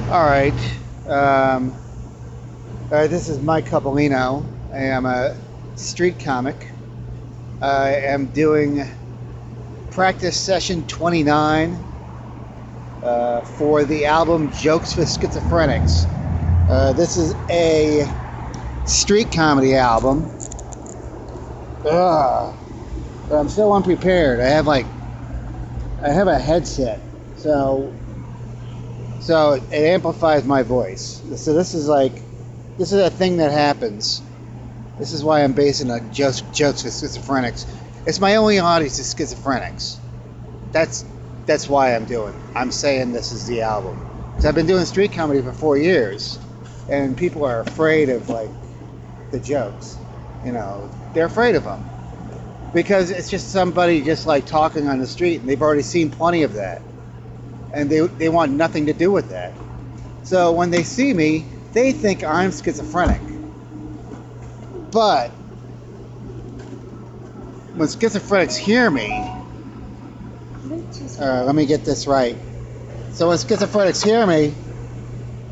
All right. Um, this is Mike Coppolino. I am a street comic. I am doing practice session 29 for the album Jokes for Schizophrenics. This is a street comedy album. But I'm still unprepared. I have a headset, so it amplifies my voice. So this is a thing that happens. This is why I'm basing on jokes for schizophrenics. It's my only audience is schizophrenics. That's why I'm saying this is the album. Because I've been doing street comedy for 4 years, and people are afraid of the jokes. They're afraid of them because it's just somebody just talking on the street, and they've already seen plenty of that, and they want nothing to do with that. So when they see me, they think I'm schizophrenic. But when schizophrenics hear me, let me get this right. So when schizophrenics hear me,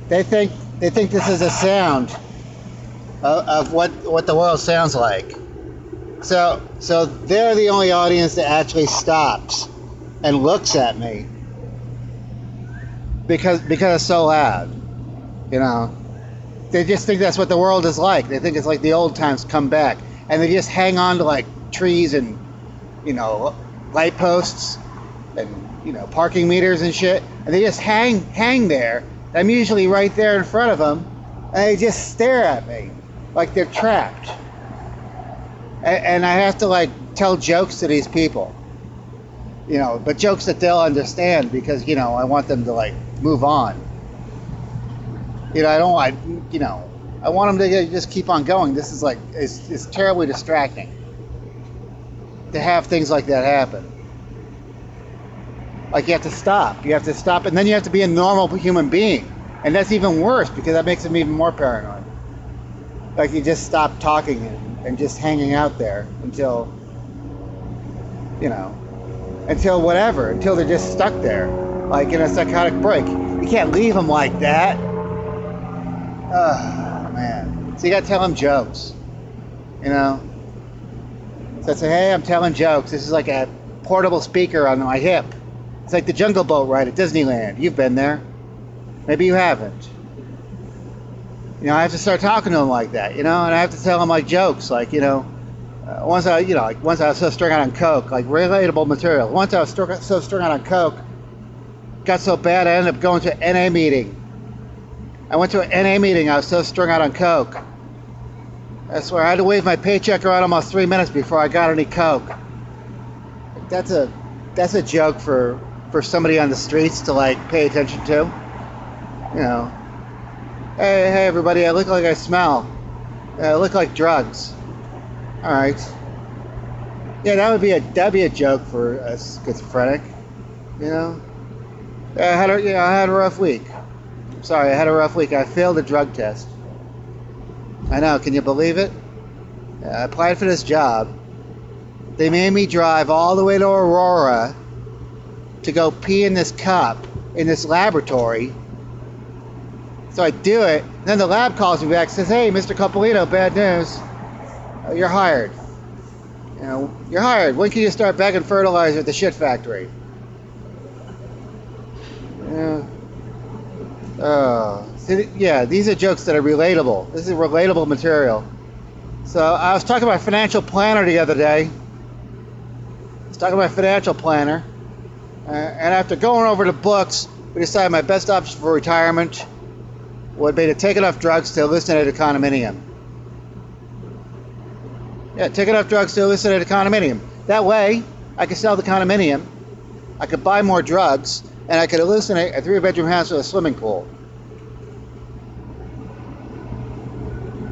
they think this is a sound of what the world sounds like. So they're the only audience that actually stops and looks at me because it's so loud. They just think that's what the world is like. They think it's like the old times come back, and they just hang on to trees and light posts and parking meters and shit, and they just hang there. I'm usually right there in front of them, and they just stare at me like they're trapped. And I have to tell jokes to these people, but jokes that they'll understand because I want them to move on. I want them to just keep on going. This is it's terribly distracting to have things like that happen. You have to stop. You have to stop, and then you have to be a normal human being, and that's even worse because that makes them even more paranoid. You just stop talking and just hanging out there until until they're just stuck there, in a psychotic break. You can't leave them like that. Oh, man. So you gotta tell them jokes, So I say, hey, I'm telling jokes. This is like a portable speaker on my hip. It's like the Jungle Boat ride at Disneyland. You've been there. Maybe you haven't. I have to start talking to them like that, and I have to tell them jokes, once I was so strung out on coke, relatable material. Once I was so strung out on coke, got so bad I ended up going to an NA meeting. I went to an NA meeting. I was so strung out on coke. I swear I had to wave my paycheck around almost 3 minutes before I got any coke. That's a joke for somebody on the streets to pay attention to. Hey everybody, I look like I smell. I look like drugs. All right. Yeah, that'd be a joke for a schizophrenic. I had a rough week. Sorry, I had a rough week. I failed a drug test. I know, can you believe it? I applied for this job. They made me drive all the way to Aurora to go pee in this cup in this laboratory. So I do it, and then the lab calls me back and says, hey, Mr. Coppolino, bad news. You're hired. You're hired. When can you start bagging fertilizer at the shit factory? Yeah, these are jokes that are relatable. This is relatable material. So I was talking to my financial planner the other day. And after going over the books, we decided my best option for retirement would be to take enough drugs to hallucinate a condominium. Yeah, take enough drugs to hallucinate a condominium. That way, I could sell the condominium, I could buy more drugs, and I could hallucinate a 3-bedroom house with a swimming pool.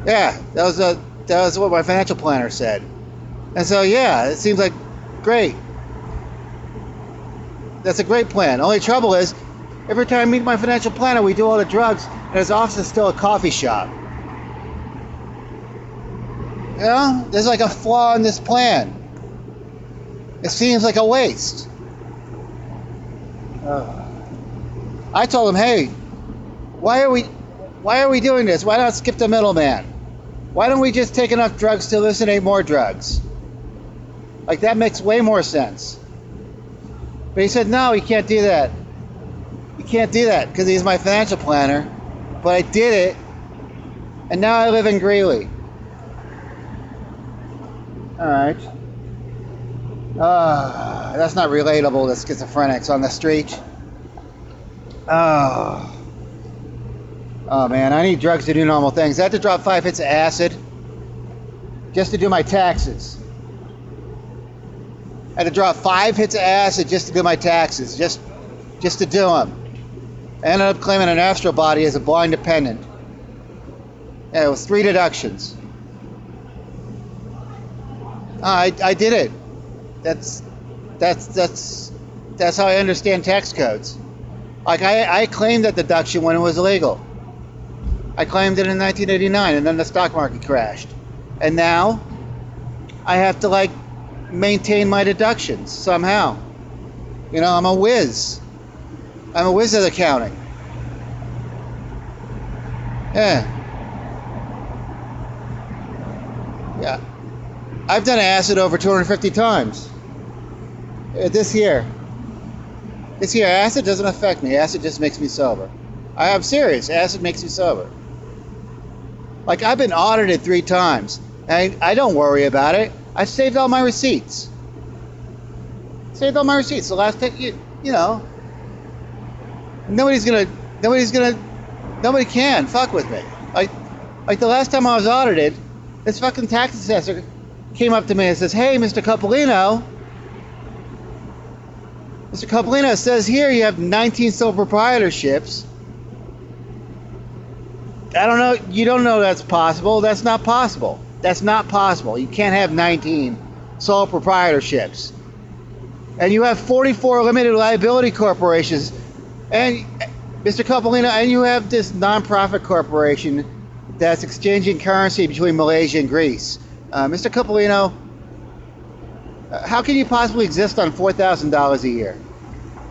Yeah, that was what my financial planner said. And so, yeah, it seems like great. That's a great plan. Only trouble is, every time I meet my financial planner, we do all the drugs, and his office is still a coffee shop. There's a flaw in this plan. It seems like a waste. I told him, hey, Why are we doing this? Why not skip the middleman? Why don't we just take enough drugs to hallucinate more drugs? Like, that makes way more sense. But he said, no, you can't do that. You can't do that because he's my financial planner. But I did it, and now I live in Greeley. Alright. That's not relatable to schizophrenics on the street. Oh man, I need drugs to do normal things. I had to drop 5 hits of acid just to do my taxes. I had to drop 5 hits of acid just to do my taxes, just to do them. I ended up claiming an astral body as a blind dependent. Yeah, it was 3 deductions. I did it. That's how I understand tax codes. Like, I claimed that deduction when it was illegal. I claimed it in 1989, and then the stock market crashed. And now I have to, like, maintain my deductions somehow. You know, I'm a whiz. I'm a whiz at accounting. Yeah. Yeah. I've done acid over 250 times. This year. This year, acid doesn't affect me. Acid just makes me sober. I'm serious. Acid makes me sober. Like, I've been audited 3 times. And I don't worry about it. I've saved all my receipts. Saved all my receipts. The last 10, you know. Nobody can fuck with me. Like the last time I was audited, this fucking tax assessor came up to me and says, hey, Mr. Coppolino. Mr. Coppolino, says here you have 19 sole proprietorships. I don't know. You don't know that's possible. That's not possible. That's not possible. You can't have 19 sole proprietorships. And you have 44 limited liability corporations. And Mr. Coppolino, and you have this non-profit corporation that's exchanging currency between Malaysia and Greece. Mr. Coppolino, how can you possibly exist on $4,000 a year?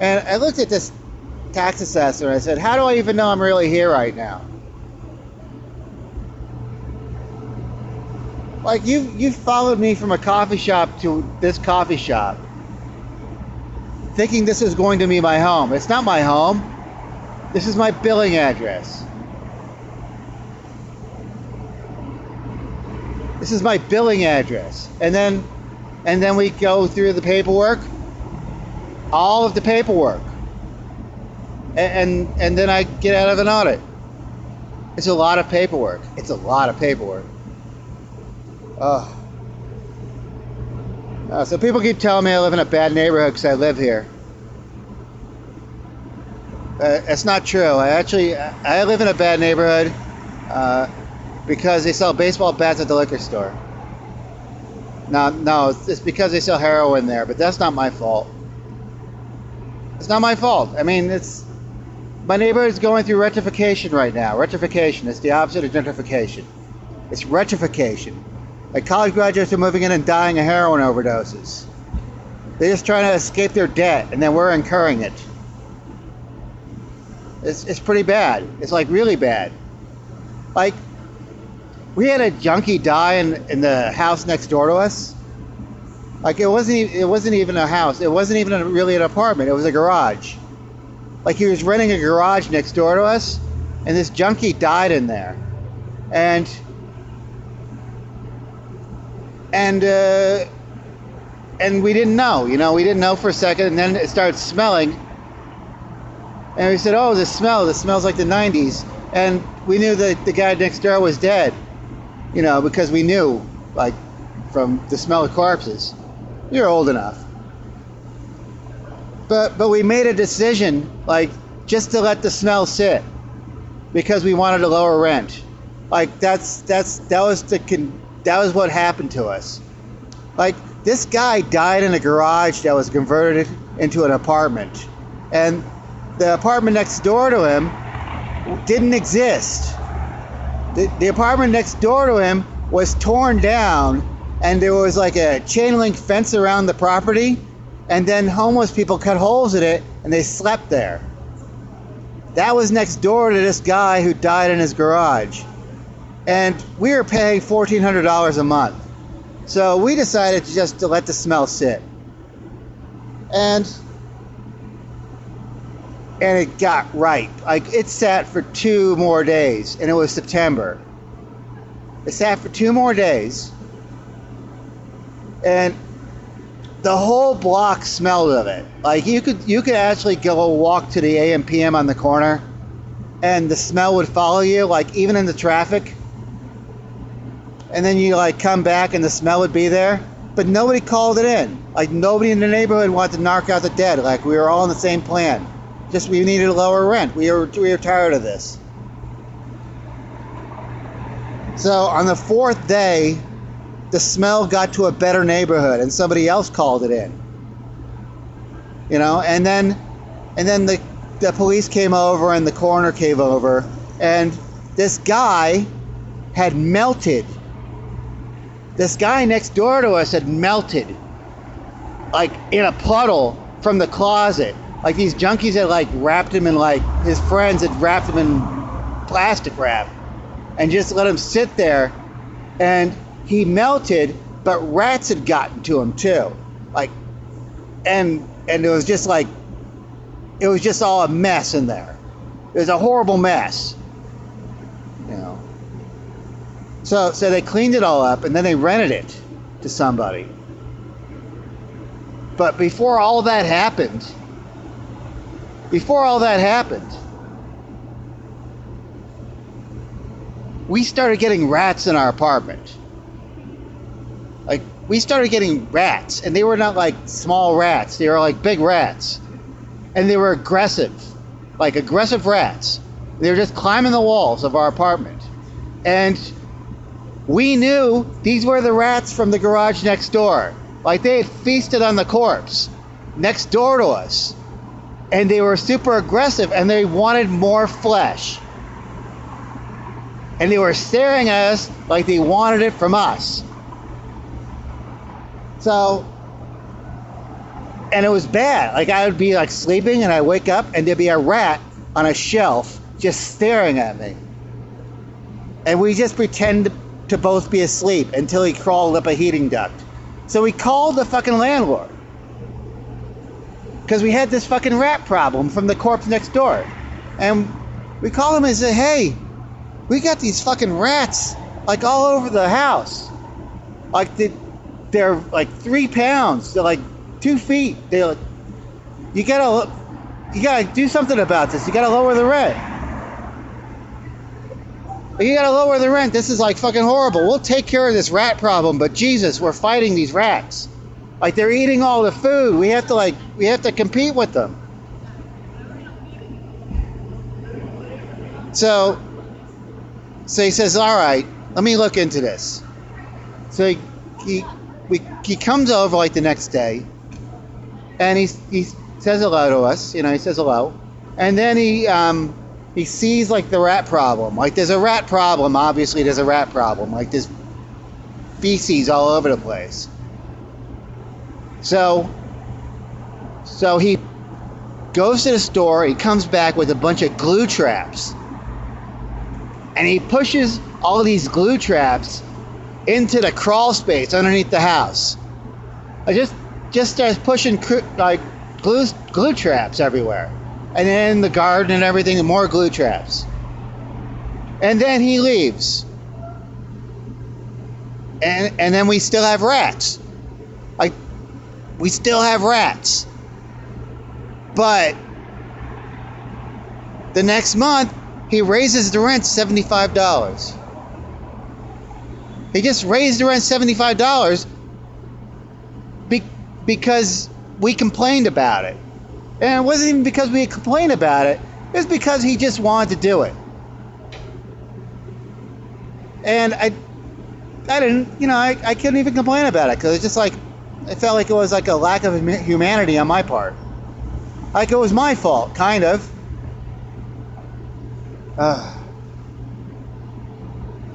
And I looked at this tax assessor and I said, how do I even know I'm really here right now? Like, you've followed me from a coffee shop to this coffee shop, thinking this is going to be my home. It's not my home. This is my billing address. This is my billing address. And then we go through the paperwork, all of the paperwork. And then I get out of an audit. It's a lot of paperwork. It's a lot of paperwork. So people keep telling me I live in a bad neighborhood because I live here. It's not true. I live in a bad neighborhood because they sell baseball bats at the liquor store. No, it's because they sell heroin there, but that's not my fault. It's not my fault. I mean, my neighborhood is going through retrification right now. Retrification. It's the opposite of gentrification. It's retrification. Like, college graduates are moving in and dying of heroin overdoses. They're just trying to escape their debt, and then we're incurring it. It's pretty bad. It's, like, really bad. Like, we had a junkie die in the house next door to us. Like, it wasn't even a house. It wasn't even really an apartment. It was a garage. Like, he was renting a garage next door to us, and this junkie died in there. And we didn't know, we didn't know for a second, and then it started smelling. And we said, oh, this smells like the 90s. And we knew that the guy next door was dead, because we knew, like, from the smell of corpses. We were old enough. But we made a decision, like, just to let the smell sit, because we wanted to lower rent. Like, that was what happened to us. Like, this guy died in a garage that was converted into an apartment. And the apartment next door to him didn't exist. The apartment next door to him was torn down, and there was like a chain link fence around the property, and then homeless people cut holes in it, and they slept there. that was next door to this guy who died in his garage. And we were paying $1,400 a month. So we decided to let the smell sit. And it got ripe. Like, it sat for 2 more days, and it was September. It sat for 2 more days, and the whole block smelled of it. Like, you could actually go walk to the AM/PM on the corner, and the smell would follow you, like, even in the traffic. And then you, like, come back and the smell would be there. But nobody called it in. Like, nobody in the neighborhood wanted to knock out the dead. Like, we were all on the same plan. Just we needed a lower rent. We were tired of this. So on the 4th day, the smell got to a better neighborhood and somebody else called it in. You know, and then the police came over and the coroner came over, and this guy had melted. This guy next door to us had melted, like, in a puddle from the closet. Like, these junkies had, like, wrapped him in, like, his friends had wrapped him in plastic wrap and just let him sit there, and he melted, but rats had gotten to him too. Like, and it was just like, it was just all a mess in there. It was a horrible mess, you know. So they cleaned it all up, and then they rented it to somebody. But before all that happened, we started getting rats in our apartment. Like, we started getting rats, and they were not like small rats. They were like big rats. And they were aggressive, like aggressive rats. They were just climbing the walls of our apartment. And we knew these were the rats from the garage next door. Like, they had feasted on the corpse next door to us. And they were super aggressive, and they wanted more flesh. And they were staring at us like they wanted it from us. So, and it was bad. Like, I would be like sleeping, and I'd wake up, and there'd be a rat on a shelf just staring at me. And we just pretend to both be asleep until he crawled up a heating duct. So we called the fucking landlord, because we had this fucking rat problem from the corpse next door. And we called him and said, hey, we got these fucking rats, like, all over the house. Like, they're like 3 pounds. They're like 2 feet. They're like, you gotta do something about this. You gotta lower the rent. You gotta lower the rent. This is like fucking horrible. We'll take care of this rat problem, but Jesus, we're fighting these rats. Like, they're eating all the food. We have to compete with them. So he says, all right, let me look into this. So he comes over, like, the next day, and he says hello to us. You know, he says hello, and then he sees, like, the rat problem. Like, there's a rat problem. Obviously, there's a rat problem. Like, there's feces all over the place. So he goes to the store. He comes back with a bunch of glue traps, and he pushes all these glue traps into the crawl space underneath the house. I just starts pushing like glue traps everywhere, and then in the garden and everything, and more glue traps. And then he leaves, and then we still have rats. Like, we still have rats, but the next month he raises the rent $75. He just raised the rent $75 because we complained about it. And it wasn't even because we complained about it. It was because he just wanted to do it. And I didn't, you know, I couldn't even complain about it, because it's just like, it felt like it was like a lack of humanity on my part. Like, it was my fault, kind of.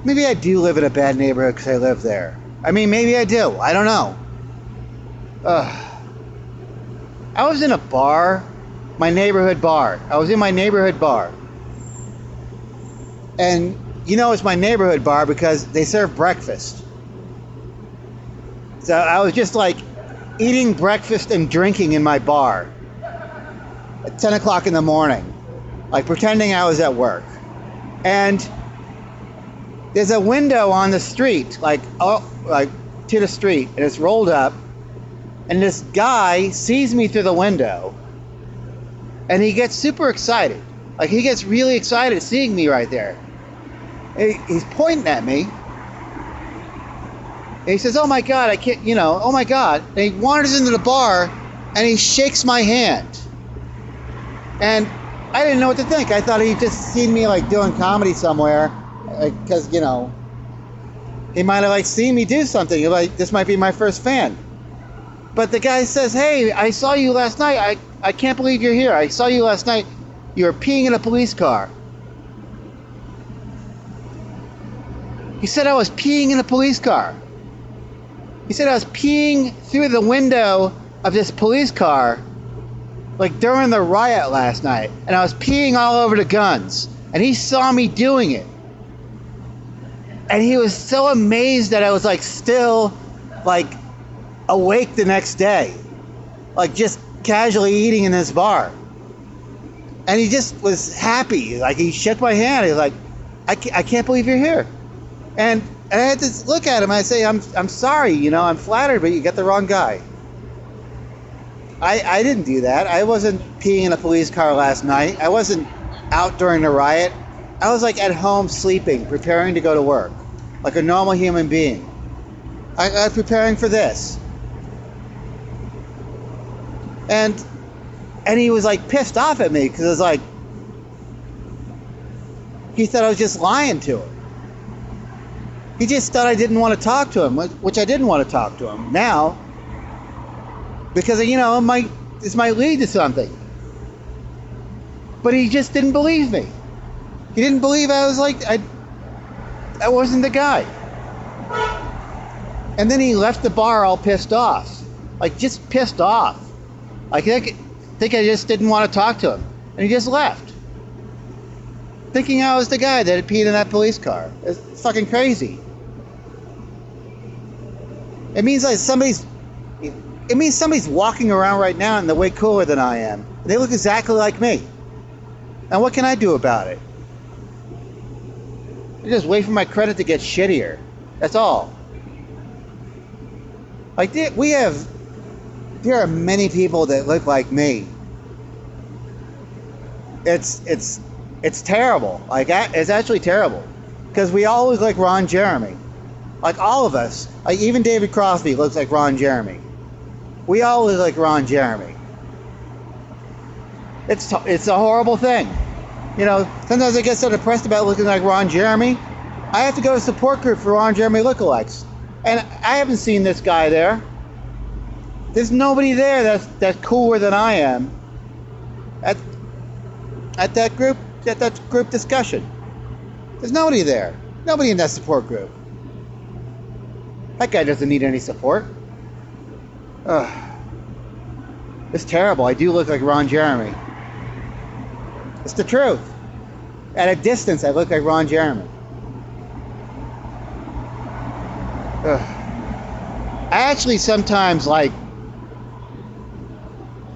Maybe I do live in a bad neighborhood because I live there. I mean, maybe I do. I don't know. I was in a bar my neighborhood bar. I was in my neighborhood bar. And you know it's my neighborhood bar because they serve breakfast. So I was just like eating breakfast and drinking in my bar at 10 o'clock in the morning, like pretending I was at work. And there's a window on the street, like to the street, and it's rolled up. And this guy sees me through the window, and he gets super excited. Like, he gets really excited seeing me right there. He's pointing at me. And he says, "Oh my God, I can't, oh my God." And he wanders into the bar, and he shakes my hand. And I didn't know what to think. I thought he'd just seen me, like, doing comedy somewhere. Because, he might have, like, seen me do something. Like, this might be my first fan. But the guy says, "Hey, I saw you last night. I can't believe you're here. I saw you last night. You were peeing in a police car." He said I was peeing in a police car. He said I was peeing through the window of this police car, like during the riot last night. And I was peeing all over the guns. And he saw me doing it. And he was so amazed that I was like still like awake the next day. Like just casually eating in this bar. And he just was happy. Like he shook my hand. He was like, I can't believe you're here. And I had to look at him and I say, I'm sorry, I'm flattered, but you got the wrong guy. I didn't do that. I wasn't peeing in a police car last night. I wasn't out during the riot. I was like at home sleeping, preparing to go to work, like a normal human being. I was preparing for this. And he was like pissed off at me because it was like, he thought I was just lying to him. He just thought I didn't want to talk to him, which I didn't want to talk to him now. Because, this might lead to something. But he just didn't believe me. He didn't believe I was like, I wasn't the guy. And then he left the bar all pissed off. Like, just pissed off. Like, I think I just didn't want to talk to him. And he just left. Thinking I was the guy that had peed in that police car. It's fucking crazy. It means like somebody's walking around right now and they're way cooler than I am. They look exactly like me. And what can I do about it? I just wait for my credit to get shittier. That's all. Like there are many people that look like me. It's terrible. Like it's actually terrible. Because we all look like Ron Jeremy. Like all of us. Like even David Crosby looks like Ron Jeremy. We all look like Ron Jeremy. It's a horrible thing. Sometimes I get so depressed about looking like Ron Jeremy. I have to go to a support group for Ron Jeremy lookalikes. And I haven't seen this guy there. There's nobody there that's cooler than I am at that group discussion. There's nobody there. Nobody in that support group. That guy doesn't need any support. Ugh. It's terrible. I do look like Ron Jeremy. It's the truth. At a distance, I look like Ron Jeremy. Ugh. I actually sometimes like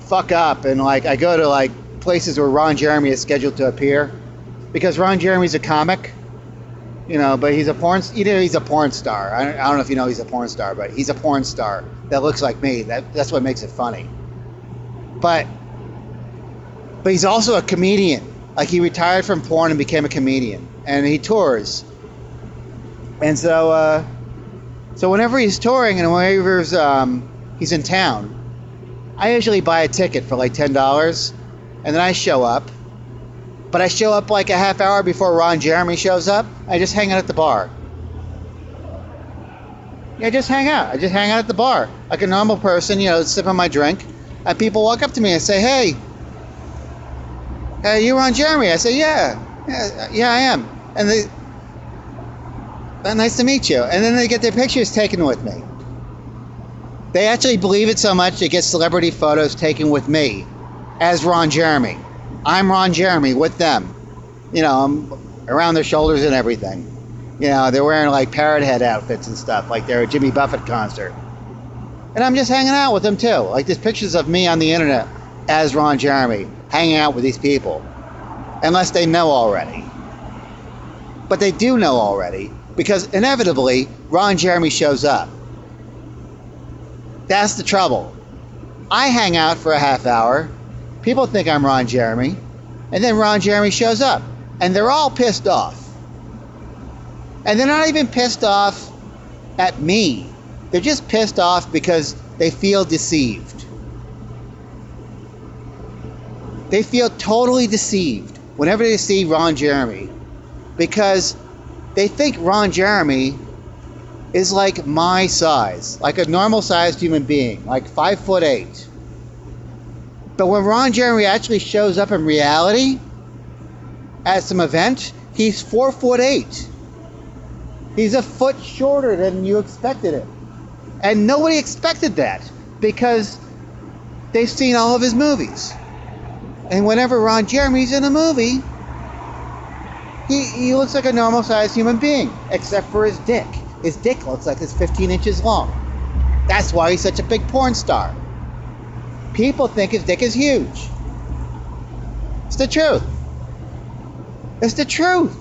fuck up and like I go to like places where Ron Jeremy is scheduled to appear because Ron Jeremy's a comic, but he's a porn star. I don't know if you know he's a porn star, but he's a porn star that looks like me. That's what makes it funny. But he's also a comedian. Like he retired from porn and became a comedian, and he tours. And so whenever he's touring and whenever he's in town, I usually buy a ticket for like $10, and then I show up. But I show up like a half hour before Ron Jeremy shows up. I just hang out at the bar. Yeah, just hang out. I just hang out at the bar like a normal person, sipping my drink. And people walk up to me and say, "Hey, you Ron Jeremy?" I say, yeah, I am. And nice to meet you. And then they get their pictures taken with me. They actually believe it so much they get celebrity photos taken with me as Ron Jeremy. I'm Ron Jeremy with them. You know, I'm around their shoulders and everything. You know, they're wearing like parrot head outfits and stuff, like they're a Jimmy Buffett concert. And I'm just hanging out with them too. Like there's pictures of me on the internet as Ron Jeremy, hanging out with these people. Unless they know already. But they do know already, because inevitably, Ron Jeremy shows up. That's the trouble. I hang out for a half hour, people think I'm Ron Jeremy, and then Ron Jeremy shows up. And they're all pissed off. And they're not even pissed off at me. They're just pissed off because they feel deceived. They feel totally deceived whenever they see Ron Jeremy, because they think Ron Jeremy is like my size, like a normal sized human being, like 5'8". But when Ron Jeremy actually shows up in reality at some event, he's 4'8". He's a foot shorter than you expected him. And nobody expected that because they've seen all of his movies. And whenever Ron Jeremy's in a movie, he looks like a normal sized human being, except for his dick. His dick looks like it's 15 inches long. That's why he's such a big porn star. People think his dick is huge. It's the truth. It's the truth.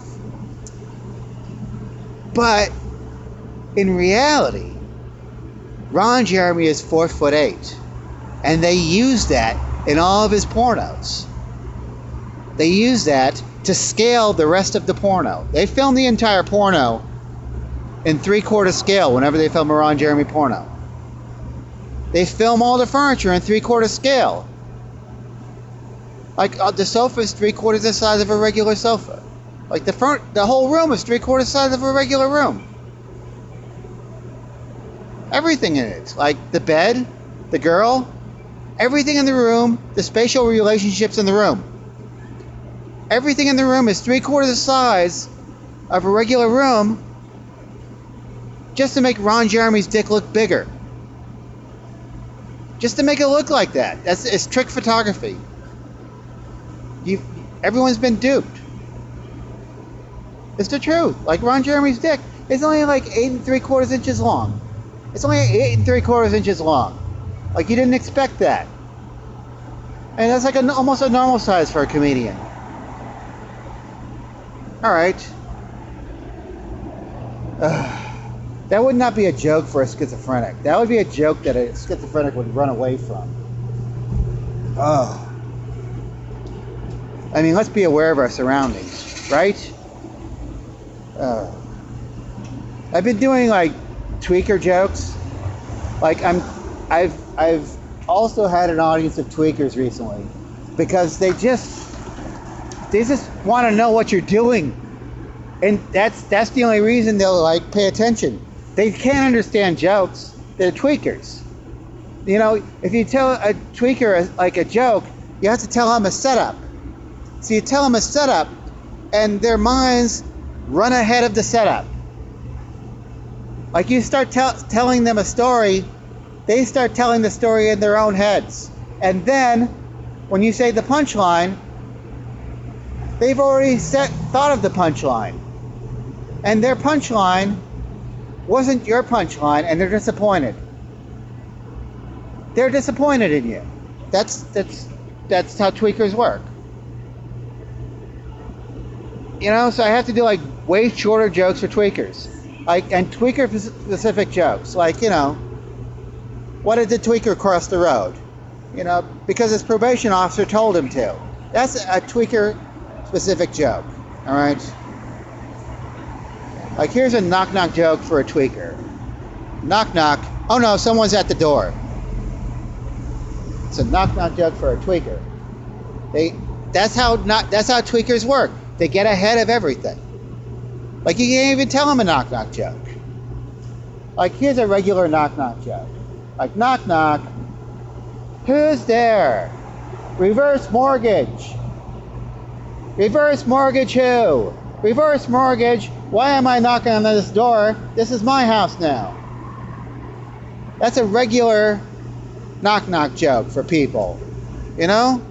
But in reality, Ron Jeremy is 4'8", and they use that in all of his pornos. They use that to scale the rest of the porno. They film the entire porno in 3/4 scale whenever they film a Ron Jeremy porno. They film all the furniture in 3/4 scale. Like the sofa is 3/4 the size of a regular sofa. Like the whole room is 3/4 the size of a regular room. Everything in it, like the bed, the girl, everything in the room, the spatial relationships in the room. Everything in the room is 3/4 the size of a regular room, just to make Ron Jeremy's dick look bigger. Just to make it look like that. It's trick photography. Everyone's been duped. It's the truth. Like Ron Jeremy's dick is only like 8 3/4 inches long. It's only 8 3/4 inches long. Like you didn't expect that. And that's like almost a normal size for a comedian. Alright. That would not be a joke for a schizophrenic. That would be a joke that a schizophrenic would run away from. I mean, let's be aware of our surroundings, right? I've been doing like tweaker jokes. Like I've also had an audience of tweakers recently, because they just want to know what you're doing, and that's the only reason they'll like pay attention. They can't understand jokes. They're tweakers. You know, if you tell a tweaker like a joke, you have to tell them a setup. So you tell them a setup, and their minds run ahead of the setup. Like you start telling them a story, they start telling the story in their own heads. And then, when you say the punchline, they've already thought of the punchline. And their punchline wasn't your punchline, and they're disappointed. They're disappointed in you. That's how tweakers work. You know, so I have to do like way shorter jokes for tweakers. Like, and tweaker specific jokes. Like, you know, what did the tweaker cross the road? You know, because his probation officer told him to. That's a tweaker specific joke. Alright? Like, here's a knock knock joke for a tweaker. Knock knock. Oh no, someone's at the door. It's a knock knock joke for a tweaker. That's how tweakers work. They get ahead of everything. Like, you can't even tell them a knock knock joke. Like, here's a regular knock knock joke. Like, knock knock. Who's there? Reverse mortgage. Reverse mortgage who? Reverse mortgage. Why am I knocking on this door? This is my house now. That's a regular knock knock joke for people. You know?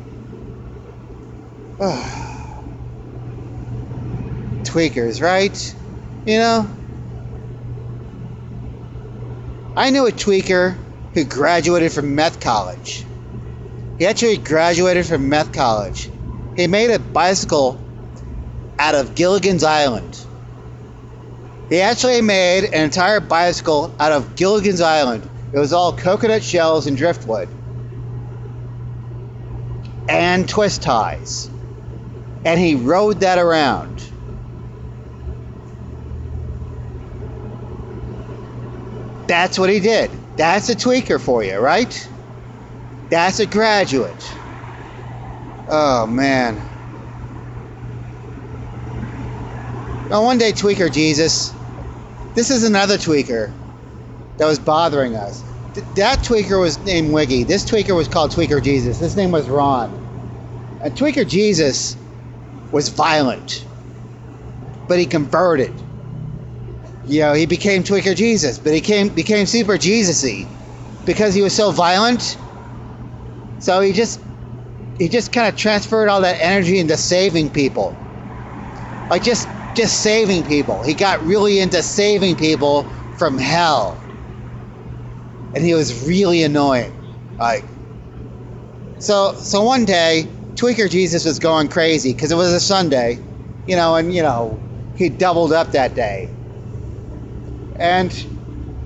Tweakers, right? You know? I knew a tweaker who graduated from meth college. He actually graduated from meth college. He made a bicycle out of Gilligan's Island. He actually made an entire bicycle out of Gilligan's Island. It was all coconut shells and driftwood. And twist ties. And he rode that around. That's what he did. That's a tweaker for you, right? That's a graduate. Oh, man. Now, one day, Tweaker Jesus. This is another tweaker that was bothering us. That tweaker was named Wiggy. This tweaker was called Tweaker Jesus. His name was Ron. And Tweaker Jesus was violent. But he converted. You know, he became Tweaker Jesus, but he became Super Jesus-y because he was so violent. So he just kind of transferred all that energy into saving people. Like just saving people. He got really into saving people from hell. And he was really annoying. Like so one day, Tweaker Jesus was going crazy because it was a Sunday, you know, and you know, he doubled up that day. And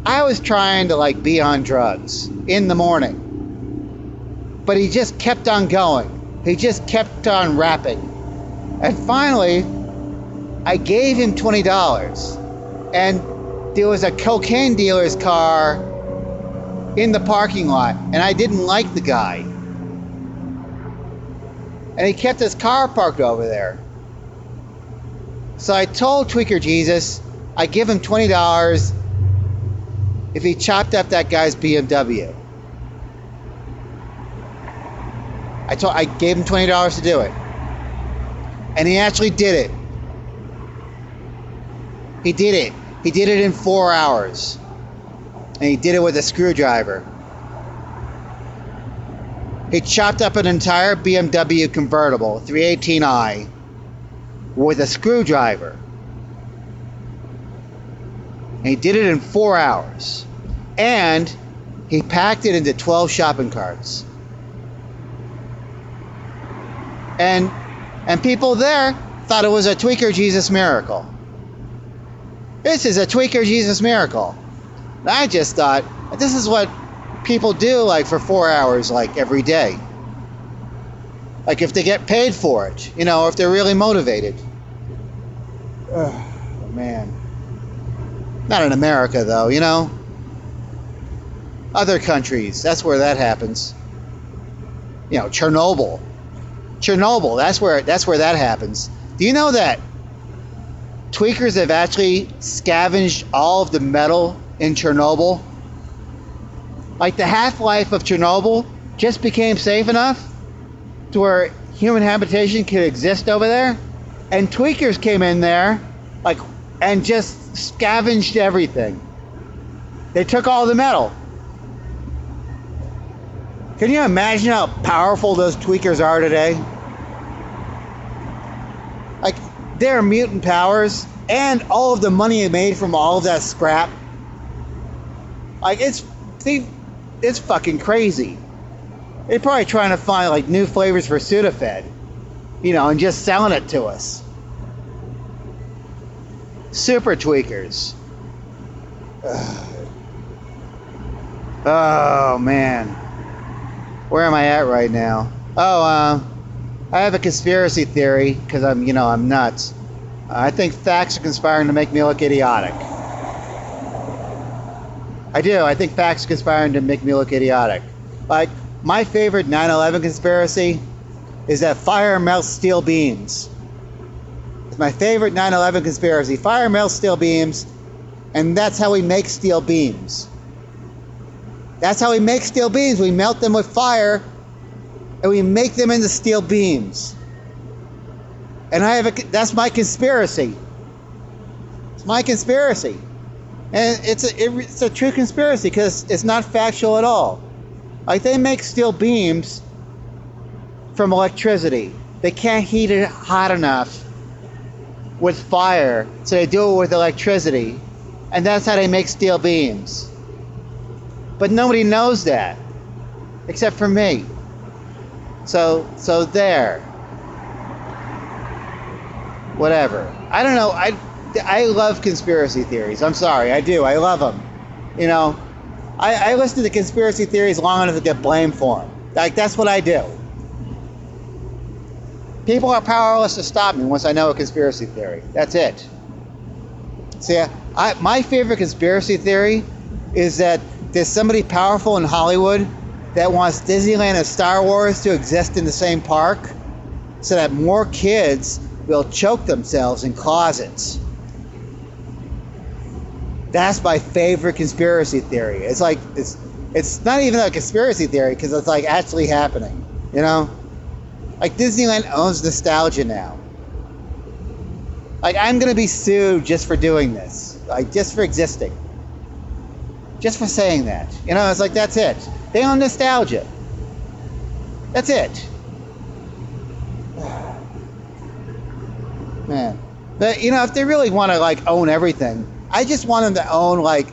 I was trying to like be on drugs in the morning. But he just kept on going. He just kept on rapping. And finally, I gave him $20. And there was a cocaine dealer's car in the parking lot. And I didn't like the guy. And he kept his car parked over there. So I told Tweaker Jesus I'd give him $20 if he chopped up that guy's BMW. I gave him $20 to do it. And he actually did it. He did it. He did it in 4 hours. And he did it with a screwdriver. He chopped up an entire BMW convertible, 318i, with a screwdriver. And he did it in 4 hours. And he packed it into 12 shopping carts. And people there thought it was a Tweaker Jesus miracle. This is a Tweaker Jesus miracle. And I just thought, this is what people do like for 4 hours like every day. Like if they get paid for it, you know, if they're really motivated. Oh, man. Not in America, though, you know. Other countries, that's where that happens. You know, Chernobyl, that's where that happens. Do you know that tweakers have actually scavenged all of the metal in Chernobyl? Like the half-life of Chernobyl just became safe enough to where human habitation could exist over there, and tweakers came in there, like, and just scavenged everything. They took all the metal. Can you imagine how powerful those tweakers are today? Like, their mutant powers and all of the money made from all of that scrap. Like, it's fucking crazy. They're probably trying to find like new flavors for Sudafed, you know, and just selling it to us. Super tweakers. Ugh. Oh man, where am I at right now? Oh, I have a conspiracy theory because I'm nuts. I think facts are conspiring to make me look idiotic. I do. I think facts are conspiring to make me look idiotic. Like, my favorite 9/11 conspiracy is that fire melts steel beams. It's my favorite 9/11 conspiracy. Fire melts steel beams, and that's how we make steel beams. That's how we make steel beams. We melt them with fire, and we make them into steel beams. And that's my conspiracy. It's my conspiracy. And it's a true conspiracy because it's not factual at all. Like, they make steel beams from electricity. they can't heat it hot enough with fire, so they do it with electricity, and that's how they make steel beams. But nobody knows that, except for me. So there. Whatever. I don't know. I love conspiracy theories. I'm sorry, I do. I love them. You know, I listen to conspiracy theories long enough to get blamed for them. Like, that's what I do. People are powerless to stop me once I know a conspiracy theory. That's it. See, my favorite conspiracy theory is that there's somebody powerful in Hollywood that wants Disneyland and Star Wars to exist in the same park so that more kids will choke themselves in closets. That's my favorite conspiracy theory. It's like, it's not even a conspiracy theory because it's like actually happening, you know? Like, Disneyland owns nostalgia now. Like, I'm gonna be sued just for doing this. Like, just for existing. Just for saying that. You know, it's like, that's it. They own nostalgia. That's it. Man. But, you know, if they really want to, like, own everything, I just want them to own, like,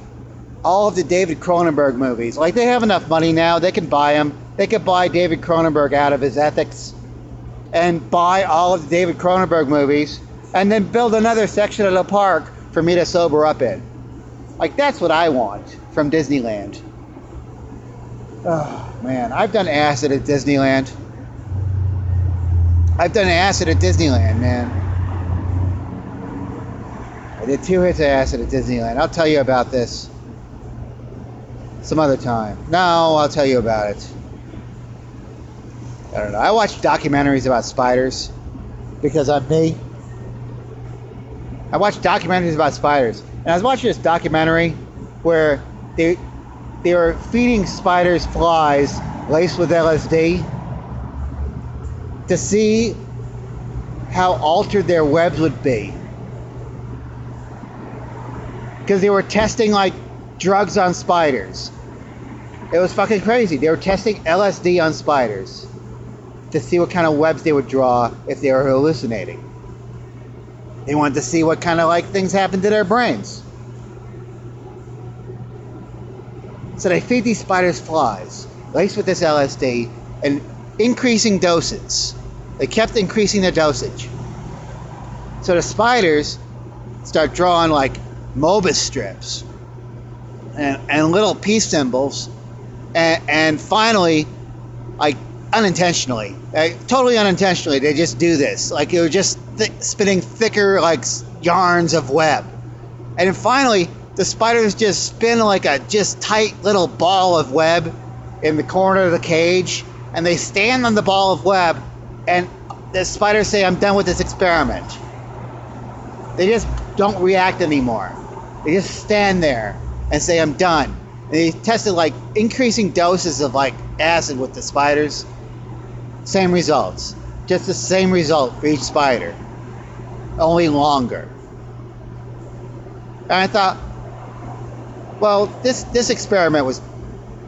all of the David Cronenberg movies. Like, they have enough money now. They can buy them. They could buy David Cronenberg out of his ethics and buy all of the David Cronenberg movies and then build another section of the park for me to sober up in. Like, that's what I want from Disneyland. Oh, man. I've done acid at Disneyland. I've done acid at Disneyland, man. I did 2 hits of acid at Disneyland. I'll tell you about this some other time. No, I'll tell you about it. I don't know. I watch documentaries about spiders because I'm me. I watch documentaries about spiders. And I was watching this documentary where they were feeding spiders flies laced with LSD to see how altered their webs would be. Because they were testing like drugs on spiders. It was fucking crazy. They were testing LSD on spiders to see what kind of webs they would draw if they were hallucinating. They wanted to see what kind of like things happened to their brains. So they feed these spiders flies laced with this LSD and increasing doses. They kept increasing their dosage. So the spiders start drawing like Mobius strips and little peace symbols, and finally, like unintentionally, totally unintentionally, they just do this. Like, it was just spinning thicker like yarns of web, and then finally the spiders just spin like a just tight little ball of web in the corner of the cage, and they stand on the ball of web, and the spiders say, "I'm done with this experiment." They just don't react anymore. They just stand there and say, "I'm done." And they tested like increasing doses of like acid with the spiders. Same results. Just the same result for each spider. Only longer. And I thought, well, this experiment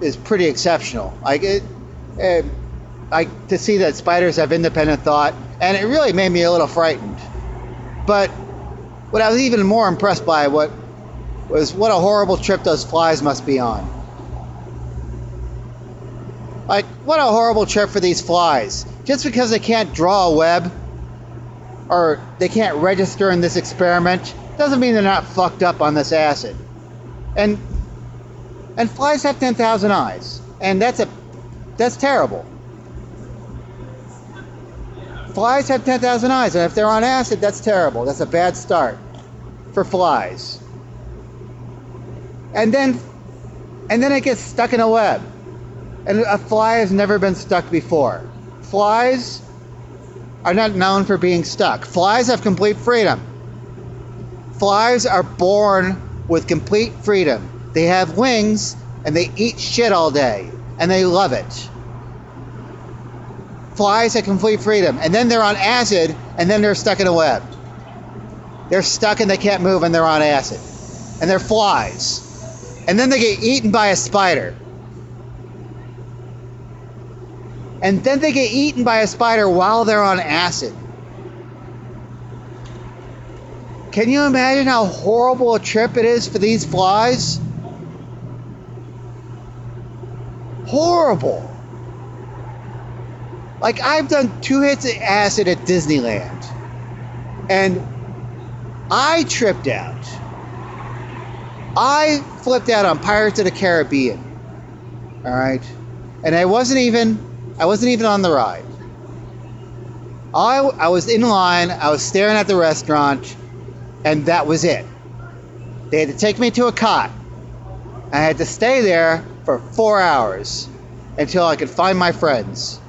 is pretty exceptional. Like like to see that spiders have independent thought, and it really made me a little frightened. But what I was even more impressed by was what a horrible trip those flies must be on. Like, what a horrible trip for these flies. Just because they can't draw a web or they can't register in this experiment doesn't mean they're not fucked up on this acid. And flies have 10,000 eyes, and that's terrible. Flies have 10,000 eyes, and if they're on acid, that's terrible. That's a bad start for flies. And then it gets stuck in a web. And a fly has never been stuck before. Flies are not known for being stuck. Flies have complete freedom. Flies are born with complete freedom. They have wings, and they eat shit all day, and they love it. Flies have complete freedom, and then they're on acid, and then they're stuck in a web. They're stuck and they can't move, and they're on acid. And they're flies. And then they get eaten by a spider. and then they get eaten by a spider while they're on acid. Can you imagine how horrible a trip it is for these flies? Horrible. Like, I've done 2 hits of acid at Disneyland, and I tripped out. I flipped out on Pirates of the Caribbean. All right, and I wasn't even on the ride. I was in line. I was staring at the restaurant, and that was it. They had to take me to a cot. I had to stay there for 4 hours until I could find my friends.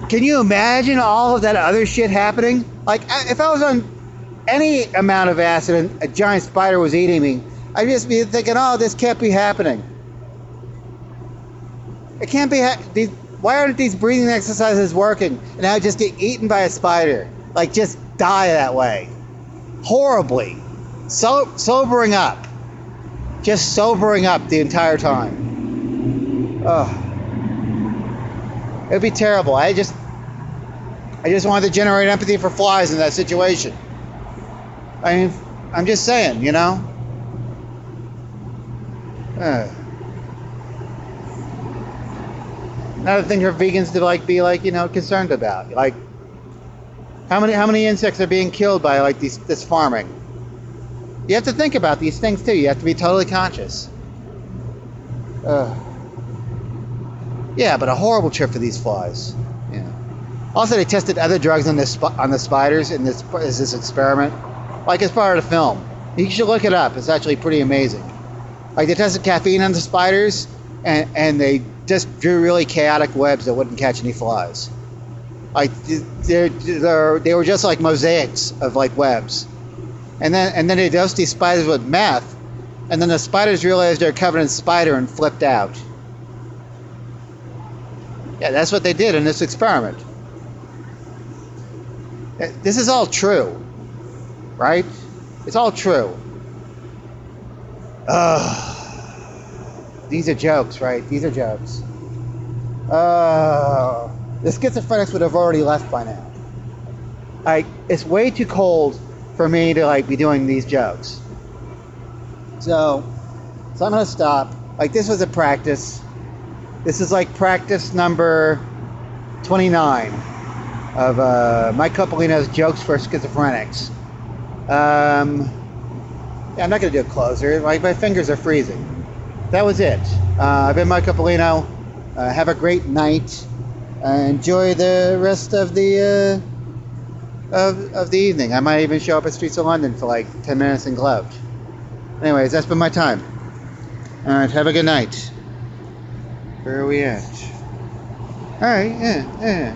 Can you imagine all of that other shit happening? Like, if I was on any amount of acid and a giant spider was eating me, I'd just be thinking, oh, this can't be happening. It can't be why aren't these breathing exercises working? And I would just get eaten by a spider. Like, just die that way. Horribly. Sobering up. Just sobering up the entire time. Ugh. It'd be terrible. I just wanted to generate empathy for flies in that situation. I mean, I'm just saying, you know. Another thing for vegans to be you know, concerned about. Like, how many insects are being killed by like this farming? You have to think about these things too. You have to be totally conscious. Yeah, but a horrible trip for these flies. Yeah. Also, they tested other drugs on the spiders in this experiment, like as part of the film. You should look it up. It's actually pretty amazing. Like, they tested caffeine on the spiders, and they just drew really chaotic webs that wouldn't catch any flies. Like, they were just like mosaics of like webs. And then they dosed these spiders with meth, and then the spiders realized they're covered in spider and flipped out. Yeah, that's what they did in this experiment. This is all true, right? It's all true. These are jokes, right? These are jokes. The schizophrenics would have already left by now. Like, it's way too cold for me to like be doing these jokes. So I'm gonna stop. Like, this was a practice. This is like practice number 29 of Mike Coppolino's Jokes for Schizophrenics. Yeah, I'm not going to do a closer. My fingers are freezing. That was it. I've been Mike Coppolino. Have a great night. Enjoy the rest of the evening. I might even show up at Streets of London for like 10 minutes and gloved. Anyways, that's been my time. Alright, have a good night. Where are we at? Alright, yeah.